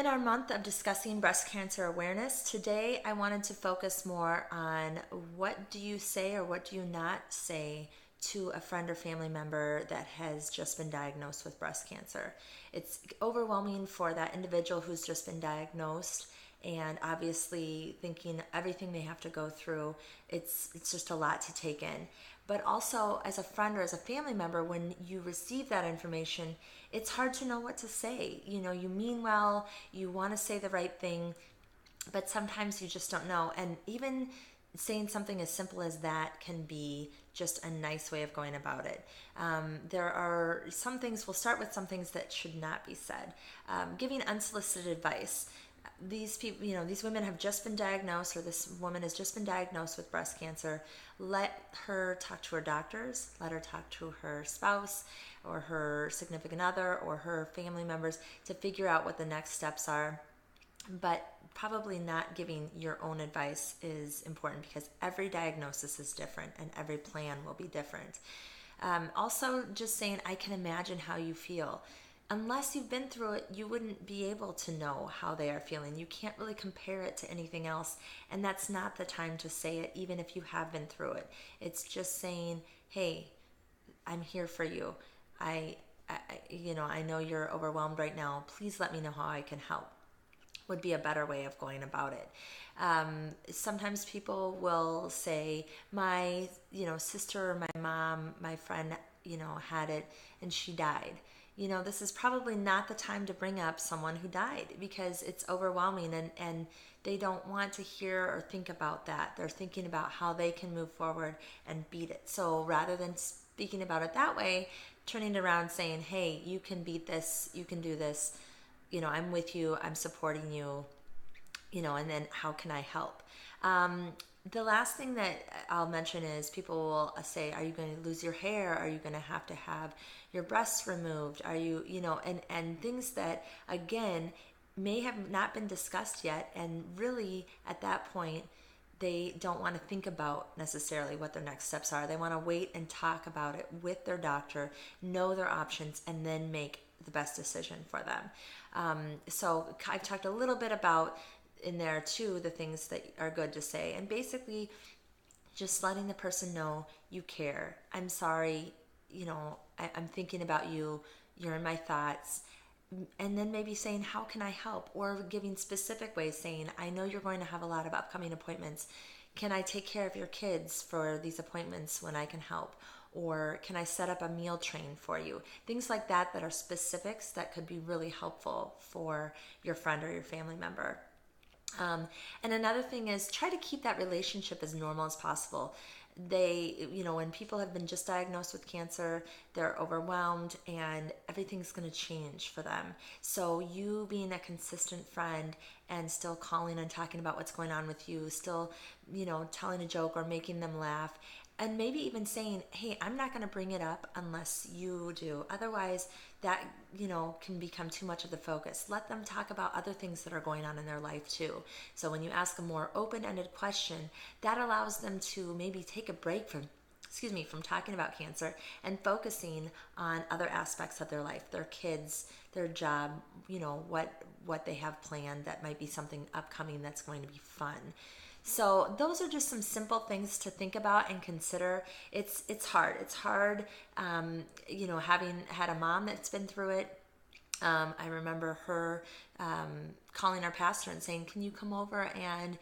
In our month of discussing breast cancer awareness, today I wanted to focus more on what do you say or what do you not say to a friend or family member that has just been diagnosed with breast cancer. It's overwhelming for that individual who's just been diagnosed, and obviously thinking everything they have to go through, it's just a lot to take in. But also as a friend or as a family member, when you receive that information, it's hard to know what to say. You mean well, you want to say the right thing, but sometimes you just don't know. And even saying something as simple as that can be just a nice way of going about it. There are some things, we'll start with some things that should not be said. Giving unsolicited advice. These people, these women have just been diagnosed, or this woman has just been diagnosed with breast cancer. Let her talk to her doctors, let her talk to her spouse or her significant other or her family members to figure out what the next steps are. But probably not giving your own advice is important, because every diagnosis is different and every plan will be different. Also, just saying, I can imagine how you feel. Unless you've been through it, you wouldn't be able to know how they are feeling. You can't really compare it to anything else, and that's not the time to say it, even if you have been through it. It's just saying, hey, I'm here for you. I know you're overwhelmed right now. Please let me know how I can help, would be a better way of going about it. Sometimes people will say, my, sister or my mom, my friend, had it and she died. This is probably not the time to bring up someone who died, because it's overwhelming, and they don't want to hear or think about that. They're thinking about how they can move forward and beat it. So rather than speaking about it that way, turning it around saying, hey, you can beat this, you can do this, I'm with you, I'm supporting you, and then how can I help? The last thing that I'll mention is people will say, are you going to lose your hair? Are you going to have your breasts removed? Are you, and things that, again, may have not been discussed yet. And really, at that point, they don't want to think about necessarily what their next steps are. They want to wait and talk about it with their doctor, know their options, and then make the best decision for them. So I've talked a little bit about in there too the things that are good to say, and basically just letting the person know you care. I'm sorry, I'm thinking about you, you're in my thoughts. And then maybe saying, how can I help? Or giving specific ways, saying, I know you're going to have a lot of upcoming appointments. Can I take care of your kids for these appointments when I can help? Or can I set up a meal train for you? Things like that are specifics that could be really helpful for your friend or your family member. And another thing is, try to keep that relationship as normal as possible. When people have been just diagnosed with cancer, they're overwhelmed and everything's going to change for them. So you being a consistent friend and still calling and talking about what's going on with you, still, telling a joke or making them laugh, and maybe even saying, hey, I'm not going to bring it up unless you do. Otherwise, that, can become too much of the focus. Let them talk about other things that are going on in their life too. So when you ask a more open-ended question, that allows them to maybe take a break from talking about cancer and focusing on other aspects of their life, their kids, their job, what they have planned that might be something upcoming that's going to be fun. So those are just some simple things to think about and consider. It's hard. It's hard, having had a mom that's been through it. I remember her calling our pastor and saying, can you come over and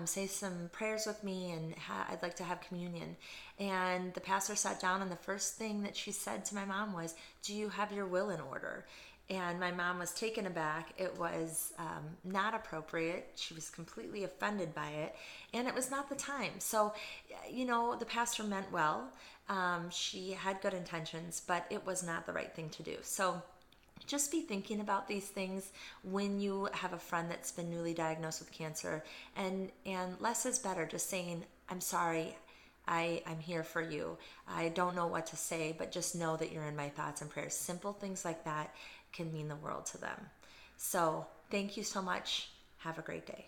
say some prayers with me, and I'd like to have communion. And the pastor sat down, and the first thing that she said to my mom was, do you have your will in order? And my mom was taken aback. It was not appropriate. She was completely offended by it, and it was not the time. So, the pastor meant well. She had good intentions, but it was not the right thing to do. So just be thinking about these things when you have a friend that's been newly diagnosed with cancer, and less is better. Just saying, I'm sorry, I'm here for you. I don't know what to say, but just know that you're in my thoughts and prayers. Simple things like that can mean the world to them. So thank you so much. Have a great day.